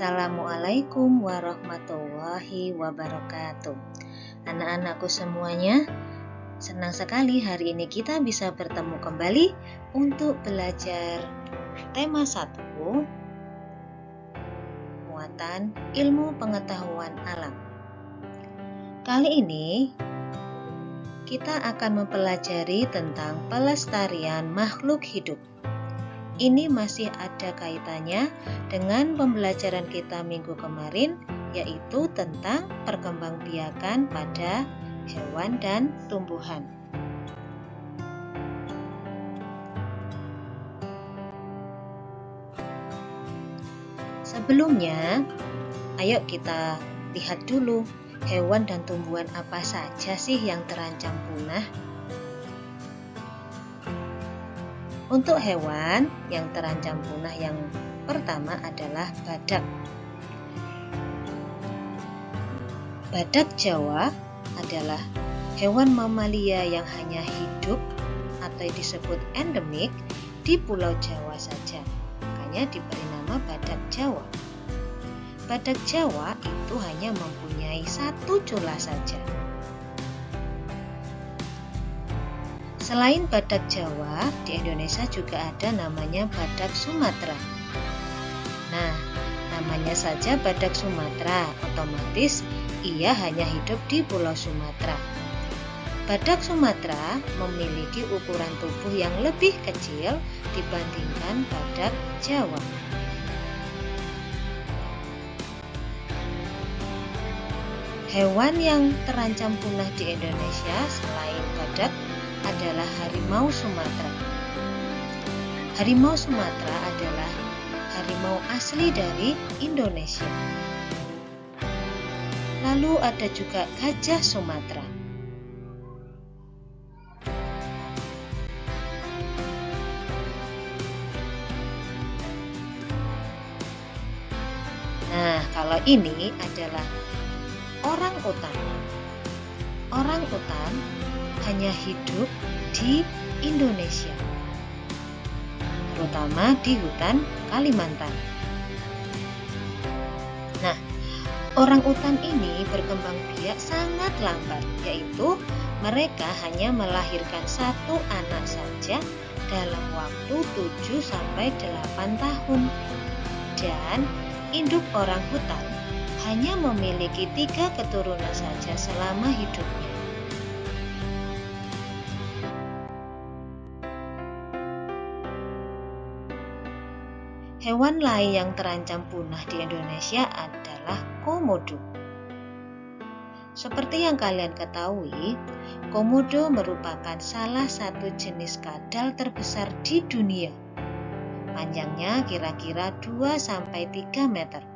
Assalamualaikum warahmatullahi wabarakatuh. Anak-anakku semuanya, senang sekali hari ini kita bisa bertemu kembali untuk belajar tema 1, muatan ilmu pengetahuan alam. Kali ini kita akan mempelajari tentang pelestarian makhluk hidup. Ini masih ada kaitannya dengan pembelajaran kita minggu kemarin, yaitu tentang perkembangbiakan pada hewan dan tumbuhan. Sebelumnya, ayo kita lihat dulu hewan dan tumbuhan apa saja sih yang terancam punah. Untuk hewan yang terancam punah yang pertama adalah badak. Badak Jawa adalah hewan mamalia yang hanya hidup atau disebut endemik di Pulau Jawa saja. Makanya diberi nama badak Jawa. Badak Jawa itu hanya mempunyai satu cula saja. Selain badak Jawa, di Indonesia juga ada namanya badak Sumatera. Nah, namanya saja badak Sumatera, otomatis ia hanya hidup di Pulau Sumatera. Badak Sumatera memiliki ukuran tubuh yang lebih kecil dibandingkan badak Jawa. Hewan yang terancam punah di Indonesia selain badak adalah harimau Sumatera. Harimau Sumatera adalah harimau asli dari Indonesia. Lalu ada juga gajah Sumatera. Nah, kalau ini adalah orang utan. Orang utan hanya hidup di Indonesia, terutama di hutan Kalimantan. Nah, orang utan ini berkembang biak sangat lambat, yaitu mereka hanya melahirkan satu anak saja dalam waktu 7-8 tahun. Dan induk orang hutan hanya memiliki 3 keturunan saja selama hidupnya. Hewan lain yang terancam punah di Indonesia adalah komodo. Seperti yang kalian ketahui, komodo merupakan salah satu jenis kadal terbesar di dunia. Panjangnya kira-kira 2-3 meter.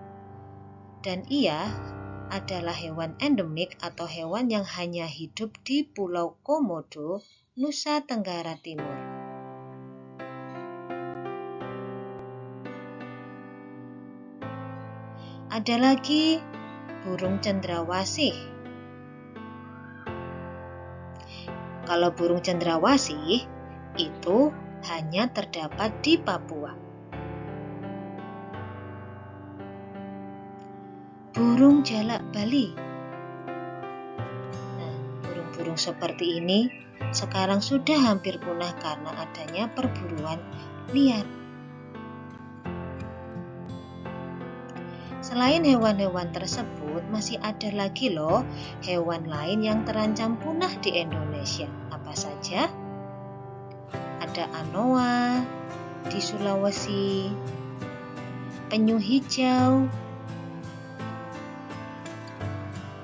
Dan ia adalah hewan endemik atau hewan yang hanya hidup di Pulau Komodo, Nusa Tenggara Timur. Ada lagi burung cendrawasih. Kalau burung cendrawasih itu hanya terdapat di Papua. Burung jalak Bali. Nah, burung-burung seperti ini sekarang sudah hampir punah karena adanya perburuan liar. Selain hewan-hewan tersebut, masih ada lagi loh hewan lain yang terancam punah di Indonesia. Apa saja? Ada anoa di Sulawesi, penyu hijau,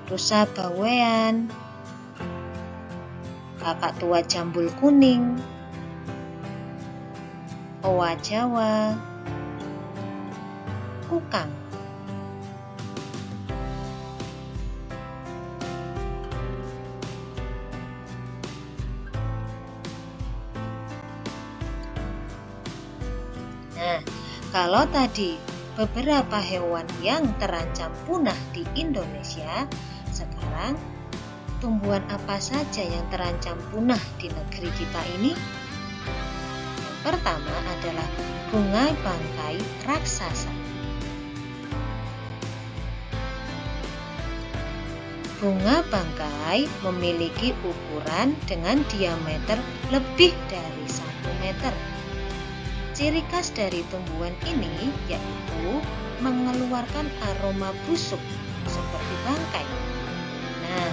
rusa bawean, kakak tua jambul kuning, owa Jawa, kukang. Nah, kalau tadi beberapa hewan yang terancam punah di Indonesia, sekarang tumbuhan apa saja yang terancam punah di negeri kita ini? Yang pertama adalah bunga bangkai raksasa. Bunga bangkai memiliki ukuran dengan diameter lebih dari 1 meter. Ciri khas dari tumbuhan ini yaitu mengeluarkan aroma busuk seperti bangkai. Nah,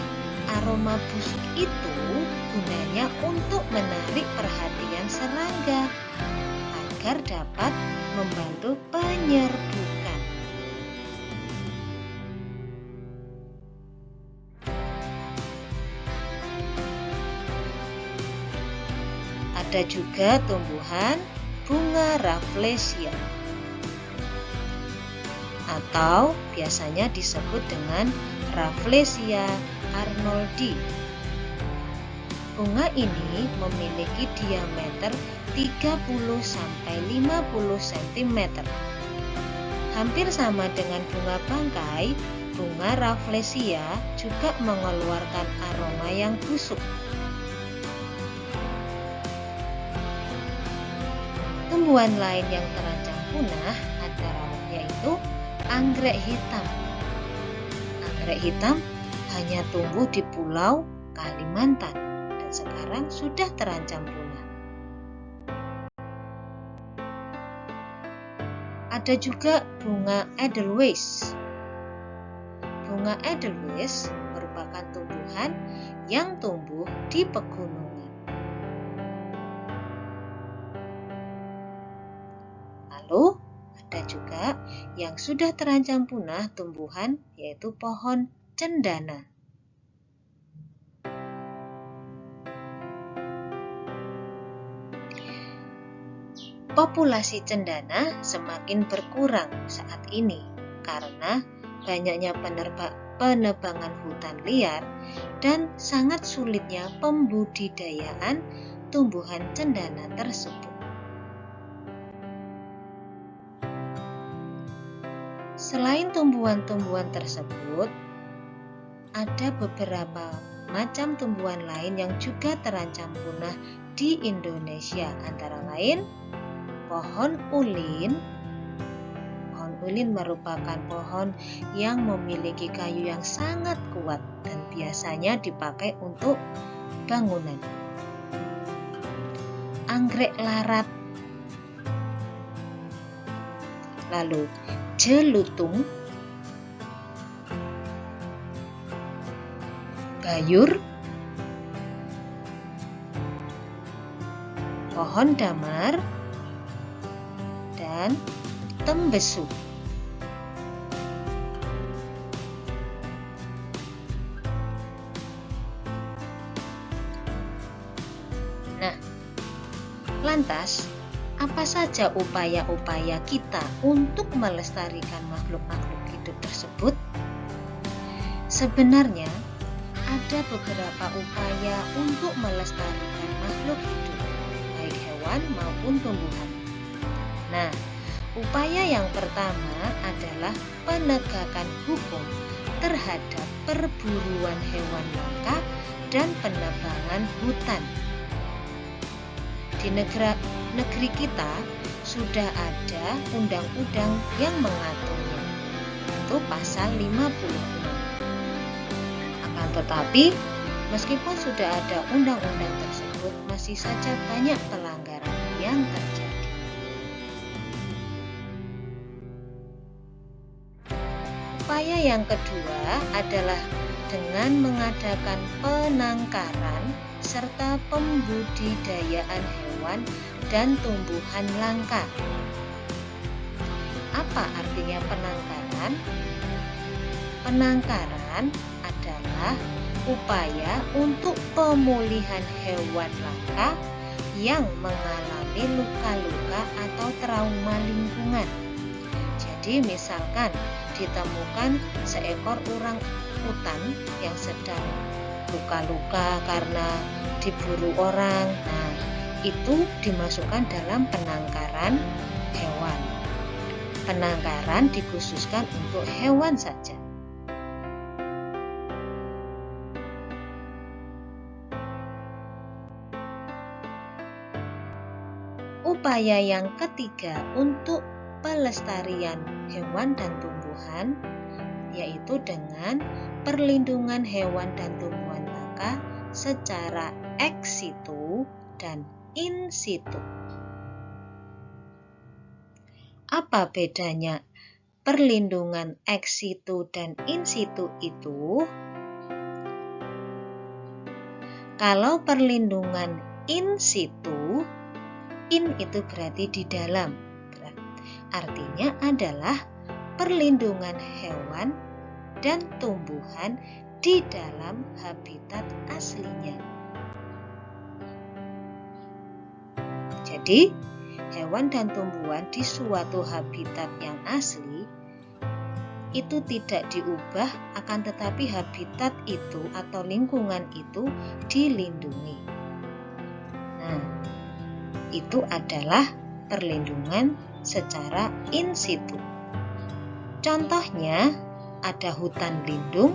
aroma busuk itu gunanya untuk menarik perhatian serangga agar dapat membantu penyerbukan. Ada juga tumbuhan bunga Rafflesia atau biasanya disebut dengan Rafflesia arnoldii. Bunga ini memiliki diameter 30–50 cm. Hampir sama dengan bunga bangkai, bunga Rafflesia juga mengeluarkan aroma yang busuk. Tumbuhan lain yang terancam punah yaitu anggrek hitam. Anggrek hitam hanya tumbuh di Pulau Kalimantan dan sekarang sudah terancam punah. Ada juga bunga Edelweiss. Bunga Edelweiss merupakan tumbuhan yang tumbuh di pegunungan. Lalu ada juga yang sudah terancam punah tumbuhan yaitu pohon cendana. Populasi cendana semakin berkurang saat ini karena banyaknya penebangan hutan liar dan sangat sulitnya pembudidayaan tumbuhan cendana tersebut. Selain tumbuhan-tumbuhan tersebut, ada beberapa macam tumbuhan lain yang juga terancam punah di Indonesia, antara lain pohon ulin. Pohon ulin merupakan pohon yang memiliki kayu yang sangat kuat dan biasanya dipakai untuk bangunan. Anggrek larat, lalu jelutung, bayur, pohon damar, dan tembesu. Nah, lantas apa saja upaya-upaya kita untuk melestarikan makhluk-makhluk hidup tersebut? Sebenarnya ada beberapa upaya untuk melestarikan makhluk hidup, baik hewan maupun tumbuhan. Nah, upaya yang pertama adalah penegakan hukum terhadap perburuan hewan langka dan penebangan hutan. Di negeri kita sudah ada undang-undang yang mengaturnya, itu pasal 56. Akan tetapi, meskipun sudah ada undang-undang tersebut, masih saja banyak pelanggaran yang terjadi. Upaya yang kedua adalah dengan mengadakan penangkaran serta pembudidayaan hewan dan tumbuhan langka. Apa artinya penangkaran? Penangkaran adalah upaya untuk pemulihan hewan langka yang mengalami luka-luka atau trauma lingkungan. Jadi misalkan ditemukan seekor orang utan yang sedang luka-luka karena diburu orang. Nah, itu dimasukkan dalam penangkaran hewan. Penangkaran dikhususkan untuk hewan saja. Upaya yang ketiga untuk pelestarian hewan dan tumbuhan yaitu dengan perlindungan hewan dan tumbuhan langka secara ex situ dan in situ. Apa bedanya perlindungan ex situ dan in situ itu? Kalau perlindungan in situ, in itu berarti di dalam. Artinya adalah perlindungan hewan dan tumbuhan di dalam habitat aslinya. Jadi, hewan dan tumbuhan di suatu habitat yang asli itu tidak diubah, akan tetapi habitat itu atau lingkungan itu dilindungi. Nah, itu adalah perlindungan secara in situ. Contohnya ada hutan lindung,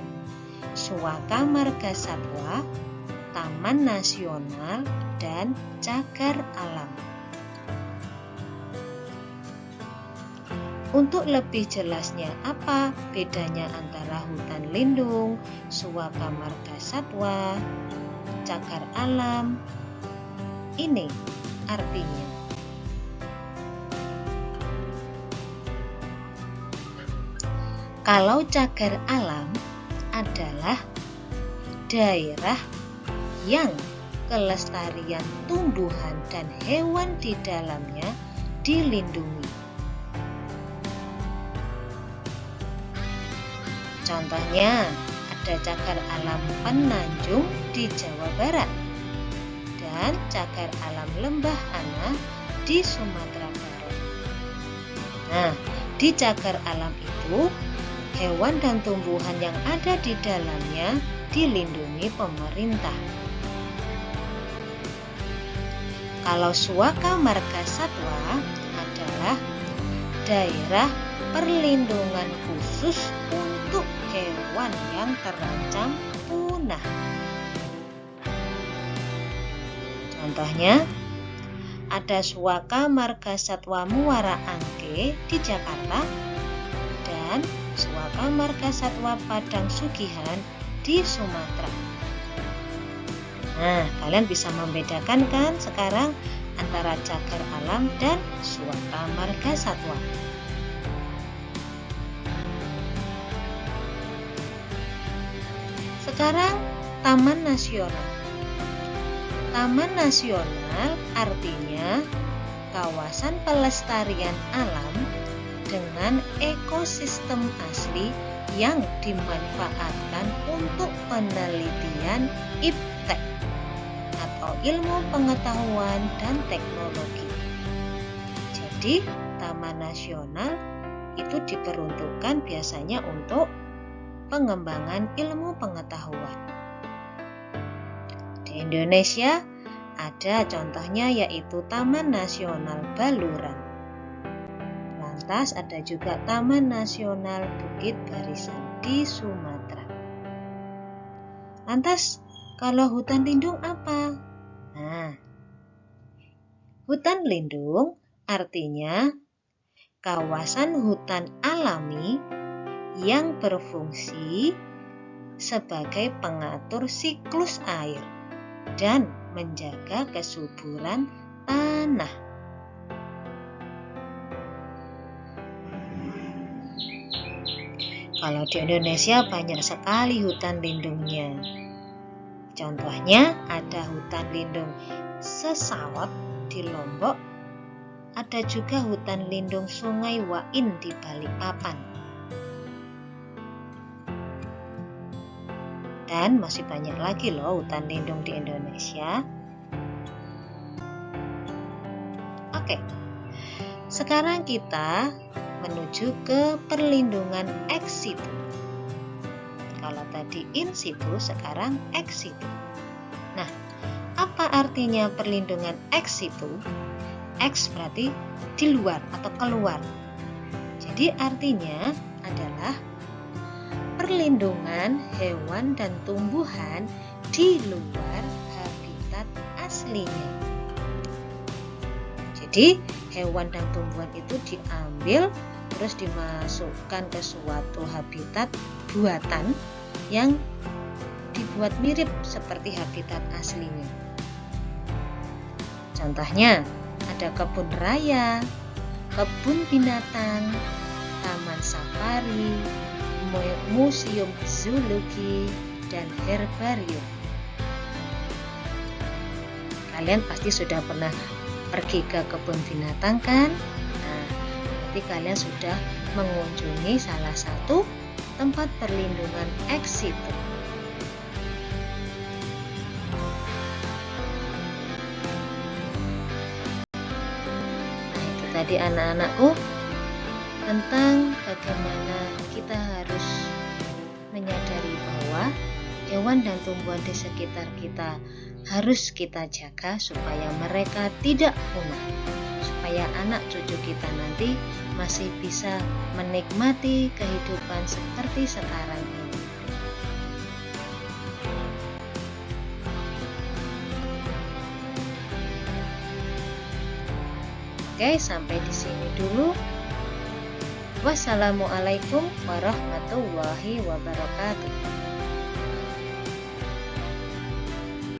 suaka marga satwa, taman nasional, dan cagar alam. Untuk lebih jelasnya apa bedanya antara hutan lindung, suaka marga satwa, cagar alam, ini artinya. Kalau cagar alam adalah daerah yang kelestarian tumbuhan dan hewan di dalamnya dilindungi. Contohnya ada cagar alam Penanjung di Jawa Barat dan cagar alam Lembah Ana di Sumatera Barat. Nah, di cagar alam itu hewan dan tumbuhan yang ada di dalamnya dilindungi pemerintah. Kalau suaka marga satwa adalah daerah perlindungan khusus untuk hewan yang terancam punah. Contohnya, ada suaka marga satwa Muara Angke di Jakarta dan suaka marga satwa Padang Sugihan di Sumatera. Nah, kalian bisa membedakan kan sekarang antara cagar alam dan suaka marga satwa. Sekarang Taman Nasional. Taman Nasional artinya kawasan pelestarian alam dengan ekosistem asli yang dimanfaatkan untuk penelitian iptek atau ilmu pengetahuan dan teknologi. Jadi, Taman Nasional itu diperuntukkan biasanya untuk pengembangan ilmu pengetahuan. Di Indonesia ada contohnya yaitu Taman Nasional Baluran. Lantas ada juga Taman Nasional Bukit Barisan di Sumatera. Lantas kalau hutan lindung apa? Nah, hutan lindung artinya kawasan hutan alami yang berfungsi sebagai pengatur siklus air dan menjaga kesuburan tanah. Kalau di Indonesia banyak sekali hutan lindungnya. Contohnya ada hutan lindung Sesawat di Lombok, ada juga hutan lindung Sungai Wain di Balikpapan. Dan masih banyak lagi loh hutan lindung di Indonesia. Oke, sekarang kita menuju ke perlindungan ex situ. Kalau tadi in situ, sekarang ex situ. Nah, apa artinya perlindungan ex situ? Ex berarti di luar atau keluar. Jadi artinya adalah perlindungan hewan dan tumbuhan di luar habitat aslinya. Jadi hewan dan tumbuhan itu diambil terus dimasukkan ke suatu habitat buatan yang dibuat mirip seperti habitat aslinya. Contohnya, ada kebun raya, kebun binatang, taman safari, museum zoologi, dan herbarium. Kalian pasti sudah pernah pergi ke kebun binatang kan? Nah, berarti kalian sudah mengunjungi salah satu tempat perlindungan ex situ. Nah, itu tadi anak-anakku tentang bagaimana kita harus menyadari bahwa hewan dan tumbuhan di sekitar kita harus kita jaga supaya mereka tidak punah, supaya anak cucu kita nanti masih bisa menikmati kehidupan seperti sekarang ini. Oke, sampai di sini dulu. Wassalamualaikum warahmatullahi wabarakatuh.